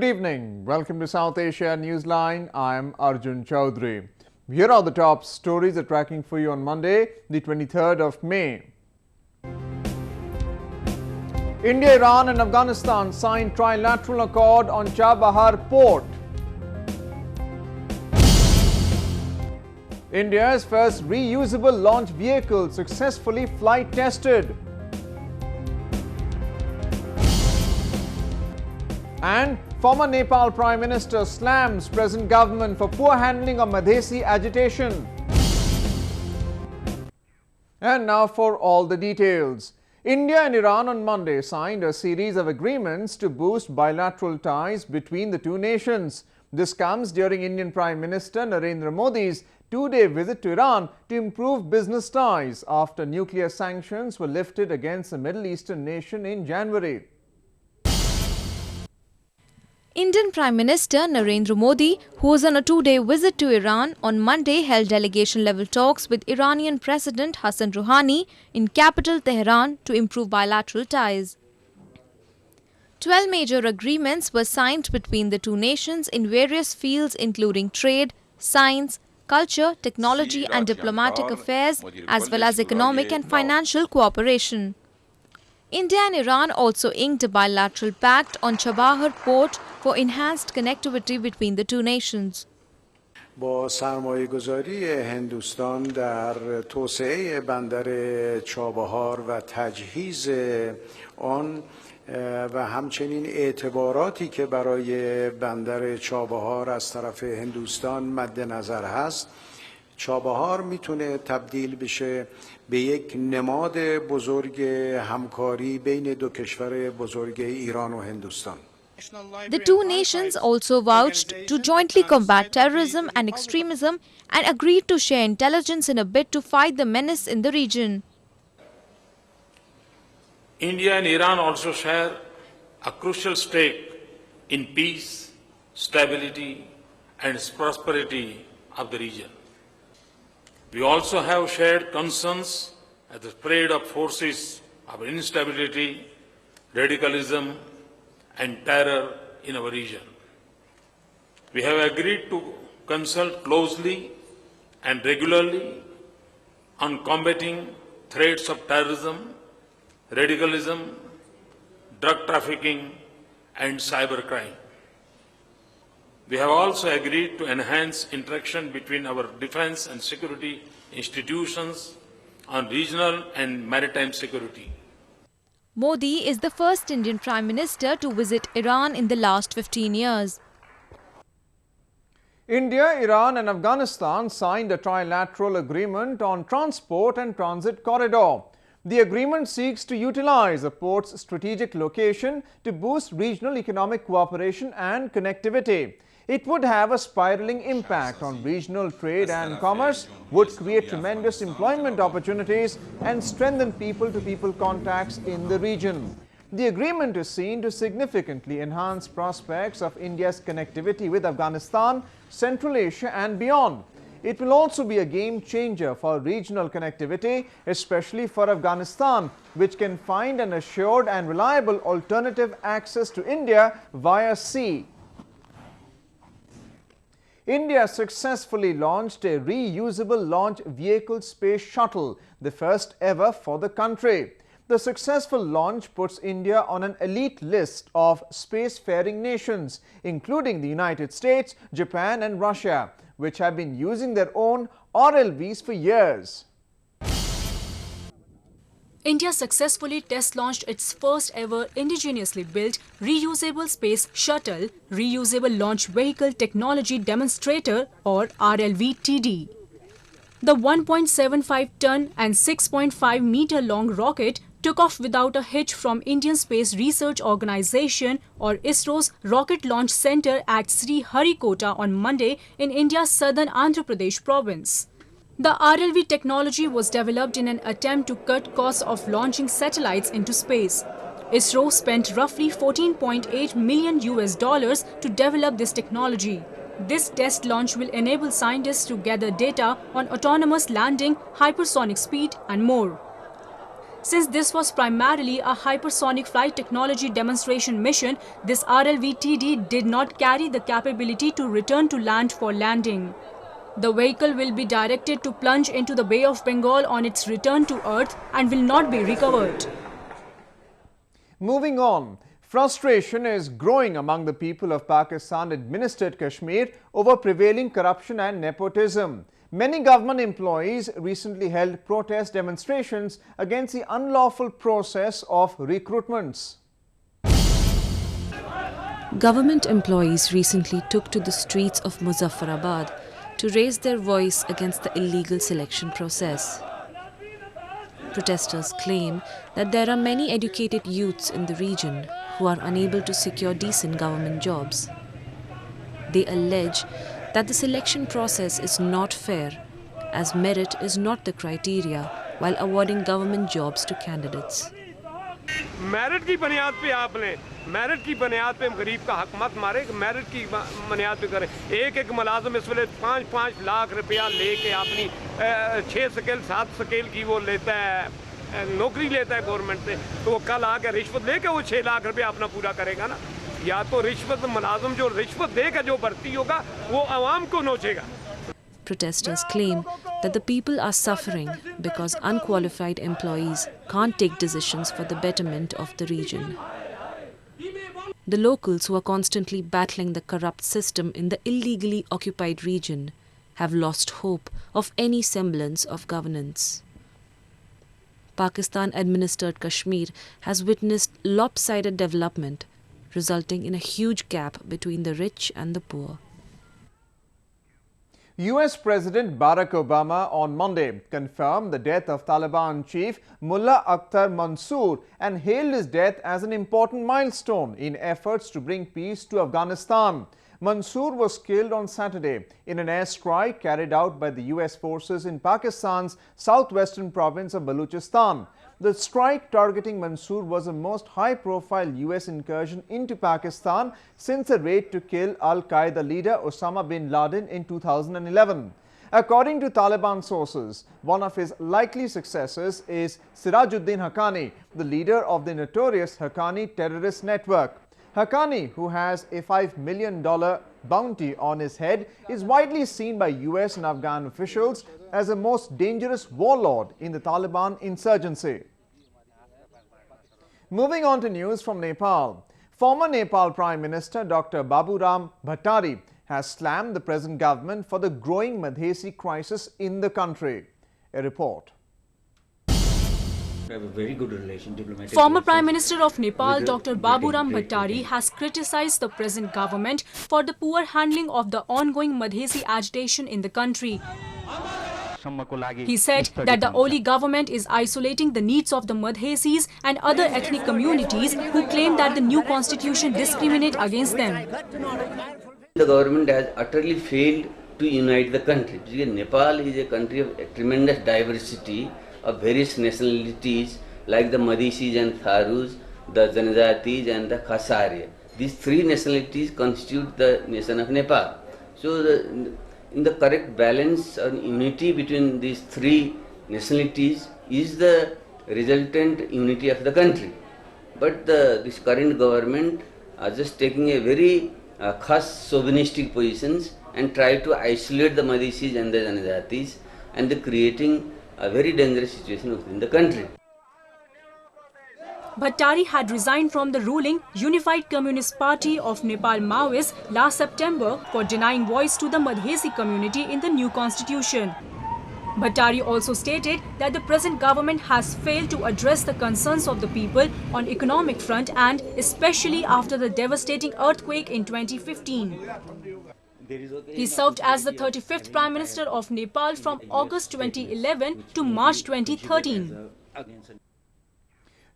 evening. Welcome to South Asia Newsline. I'm Arjun Chaudhary. Here are the top stories we're tracking for you on Monday, the 23rd of May. India, Iran and Afghanistan signed trilateral accord on Chabahar port. India's first reusable launch vehicle successfully flight tested. And former Nepal Prime Minister slams present government for poor handling of Madhesi agitation. And now for all the details. India and Iran on Monday signed a series of agreements to boost bilateral ties between the two nations. This comes during Indian Prime Minister Narendra Modi's two-day visit to Iran to improve business ties after nuclear sanctions were lifted against the Middle Eastern nation in January. Indian Prime Minister Narendra Modi, who was on a two-day visit to Iran on Monday, held delegation-level talks with Iranian President Hassan Rouhani in capital Tehran to improve bilateral ties. 12 major agreements were signed between the two nations in various fields including trade, science, culture, technology and diplomatic affairs, as well as economic and financial cooperation. India and Iran also inked a bilateral pact on Chabahar port for enhanced connectivity between the two nations. با سرمایه‌گذاری هندوستان در توسعه بندر چابهار و تجهیز آن و همچنین اعتباراتی که برای بندر چابهار از طرف هندوستان مد نظر هست، چابهار میتونه تبدیل بشه به یک نماد بزرگ همکاری بین دو کشور بزرگ ایران و هندوستان. The two nations also vouched to jointly combat terrorism and extremism and agreed to share intelligence in a bid to fight the menace in the region. India and Iran also share a crucial stake in peace, stability and prosperity of the region. We also have shared concerns at the spread of forces of instability, radicalism and terror in our region. We have agreed to consult closely and regularly on combating threats of terrorism, radicalism, drug trafficking and cybercrime. We have also agreed to enhance interaction between our defense and security institutions on regional and maritime security. Modi is the first Indian Prime Minister to visit Iran in the last 15 years. India, Iran and Afghanistan signed a trilateral agreement on transport and transit corridor. The agreement seeks to utilize the port's strategic location to boost regional economic cooperation and connectivity. It would have a spiraling impact on regional trade and commerce, would create tremendous employment opportunities and strengthen people-to-people contacts in the region. The agreement is seen to significantly enhance prospects of India's connectivity with Afghanistan, Central Asia and beyond. It will also be a game changer for regional connectivity, especially for Afghanistan, which can find an assured and reliable alternative access to India via sea. India successfully launched a reusable launch vehicle space shuttle, the first ever for the country. The successful launch puts India on an elite list of spacefaring nations, including the United States, Japan and Russia, which have been using their own RLVs for years. India successfully test-launched its first-ever indigenously built reusable space shuttle, Reusable Launch Vehicle Technology Demonstrator or RLV-TD. The 1.75-ton and 6.5-meter-long rocket took off without a hitch from Indian Space Research Organisation or ISRO's Rocket Launch Centre at Sriharikota on Monday in India's southern Andhra Pradesh province. The RLV technology was developed in an attempt to cut costs of launching satellites into space. ISRO spent roughly $14.8 million to develop this technology. This test launch will enable scientists to gather data on autonomous landing, hypersonic speed and more. Since this was primarily a hypersonic flight technology demonstration mission, this RLV-TD did not carry the capability to return to land for landing. The vehicle will be directed to plunge into the Bay of Bengal on its return to Earth and will not be recovered. Moving on, frustration is growing among the people of Pakistan-administered Kashmir over prevailing corruption and nepotism. Many government employees recently held protest demonstrations against the unlawful process of recruitments. Government employees recently took to the streets of Muzaffarabad to raise their voice against the illegal selection process. Protesters claim that there are many educated youths in the region who are unable to secure decent government jobs. They allege that the selection process is not fair, as merit is not the criteria while awarding government jobs to candidates. Merit की बुनियाद पे आपने merit की बुनियाद पे गरीब का हक मत मारे, मेरिट की बुनियाद पे करें। एक मुलाजिम इस वेले 5-5 लाख रुपया लेके अपनी 6 स्केल 7 स्केल की वो लेता है, नौकरी लेता है गवर्नमेंट से, तो वो कल आके रिश्वत लेके वो 6 लाख रुपया अपना पूरा करेगा ना। या तो रिश्वत मुलाजिम जो रिश्वत देगा जो भर्ती होगा वो आवाम को नोचेगा। Protesters claim that the people are suffering because unqualified employees can't take decisions for the betterment of the region. The locals who are constantly battling the corrupt system in the illegally occupied region have lost hope of any semblance of governance. Pakistan-administered Kashmir has witnessed lopsided development, resulting in a huge gap between the rich and the poor. US President Barack Obama on Monday confirmed the death of Taliban chief Mullah Akhtar Mansour and hailed his death as an important milestone in efforts to bring peace to Afghanistan. Mansour was killed on Saturday in an airstrike carried out by the US forces in Pakistan's southwestern province of Balochistan. The strike targeting Mansour was the most high-profile US incursion into Pakistan since the raid to kill Al-Qaeda leader Osama bin Laden in 2011. According to Taliban sources, one of his likely successors is Sirajuddin Haqqani, the leader of the notorious Haqqani terrorist network. Haqqani, who has a $5 million bounty on his head, is widely seen by US and Afghan officials as the most dangerous warlord in the Taliban insurgency. Moving on to news from Nepal. Former Nepal Prime Minister Dr. Baburam Bhattari has slammed the present government for the growing Madhesi crisis in the country. A report. Have a very good relation, diplomatic Former relations Prime Minister of Nepal, with Dr. the Baburam Britain. Bhattari, has criticized the present government for the poor handling of the ongoing Madhesi agitation in the country. He said that the Oli government is isolating the needs of the Madhesis and other ethnic communities who claim that the new constitution discriminates against them. The government has utterly failed to unite the country. Nepal is a country of tremendous diversity of various nationalities like the Madhesis and Tharus, the Janajatis and the Khasarya. These three nationalities constitute the nation of Nepal. So in the correct balance and unity between these three nationalities is the resultant unity of the country. But this current government are just taking a very khas chauvinistic positions and try to isolate the Madhesis and the Janajatis and creating a very dangerous situation within the country. Bhattari had resigned from the ruling Unified Communist Party of Nepal Maoists last September for denying voice to the Madhesi community in the new constitution. Bhattari also stated that the present government has failed to address the concerns of the people on economic front and especially after the devastating earthquake in 2015. He served as the 35th Prime Minister of Nepal from August 2011 to March 2013.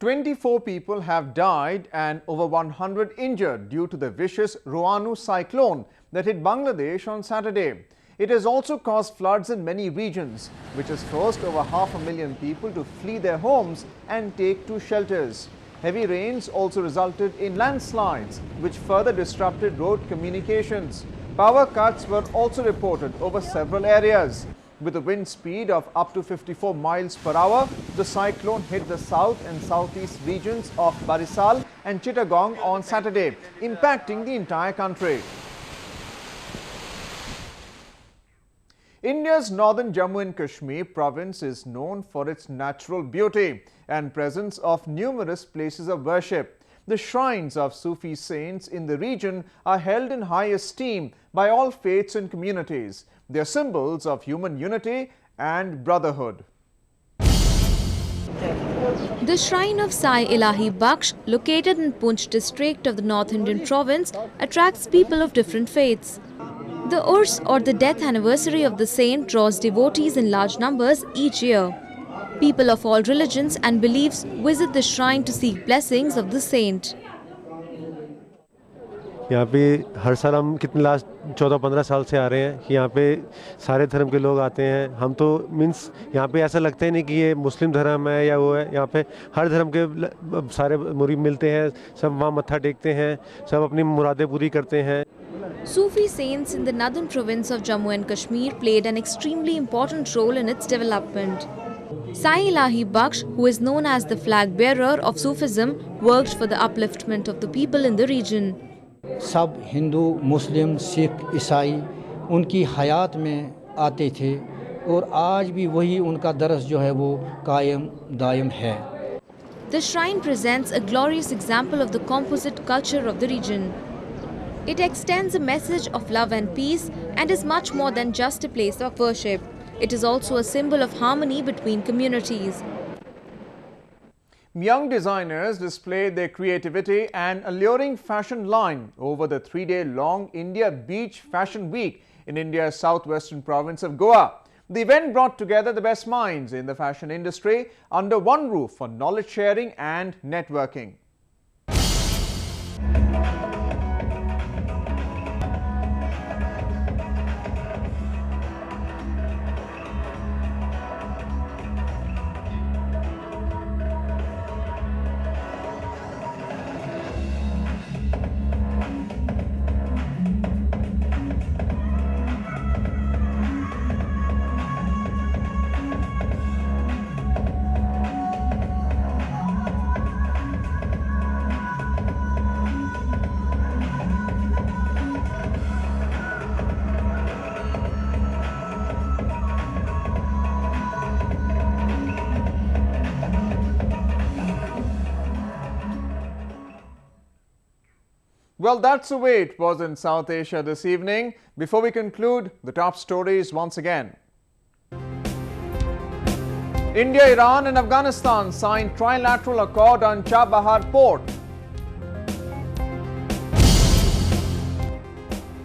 24 people have died and over 100 injured due to the vicious Ruano cyclone that hit Bangladesh on Saturday. It has also caused floods in many regions, which has forced over 500,000 people to flee their homes and take to shelters. Heavy rains also resulted in landslides, which further disrupted road communications. Power cuts were also reported over several areas. With a wind speed of up to 54 miles per hour, the cyclone hit the south and southeast regions of Barisal and Chittagong on Saturday, impacting the entire country. India's northern Jammu and Kashmir province is known for its natural beauty and presence of numerous places of worship. The shrines of Sufi saints in the region are held in high esteem by all faiths and communities. They are symbols of human unity and brotherhood. The shrine of Sai Ilahi Baksh, located in Poonch district of the North Indian province, attracts people of different faiths. The Urs, or the death anniversary of the saint, draws devotees in large numbers each year. People of all religions and beliefs visit the shrine to seek blessings of the saint. यहाँ पे हर साल हम कितने last 14-15 साल से आ रहे हैं कि यहाँ पे सारे धर्म के लोग आते हैं. हम तो मीन्स यहाँ पे ऐसा लगता ही नहीं कि ये मुस्लिम धर्म है या वो है. यहाँ पे हर धर्म के सारे मुरीद मिलते हैं, सब वहाँ मत्था टेकते हैं, सब अपनी मुरादें पूरी करते हैं. Sufi saints in the northern province of Jammu and Kashmir played an extremely important role in its development. Sai Ilahi Baksh, who is known as the flag bearer of Sufism, worked for the upliftment of the people in the region. सब हिंदू, मुस्लिम, सिख, ईसाई उनकी हयात में आते थे और आज भी वही उनका दरस जो है वो कायम दायम है. The shrine presents a glorious example of the composite culture of the region. It extends a message of love and peace and is much more than just a place of worship. It is also a symbol of harmony between communities. Young designers displayed their creativity and alluring fashion line over the 3-day-long India Beach Fashion Week in India's southwestern province of Goa. The event brought together the best minds in the fashion industry under one roof for knowledge sharing and networking. Well, that's the way it was in South Asia this evening. Before we conclude, the top stories once again. India, Iran and Afghanistan signed trilateral accord on Chabahar port.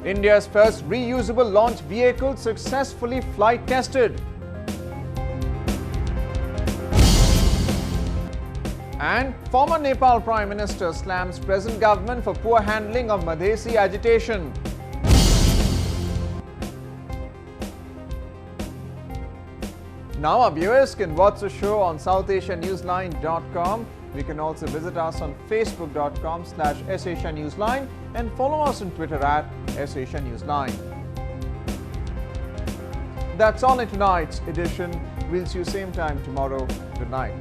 India's first reusable launch vehicle successfully flight tested. And former Nepal Prime Minister slams present government for poor handling of Madhesi agitation. Now our viewers can watch the show on SouthAsiaNewsline.com. You can also visit us on Facebook.com/SAsiaNewsline and follow us on Twitter @SAsiaNewsline. That's all in tonight's edition. We'll see you same time tomorrow. Good night.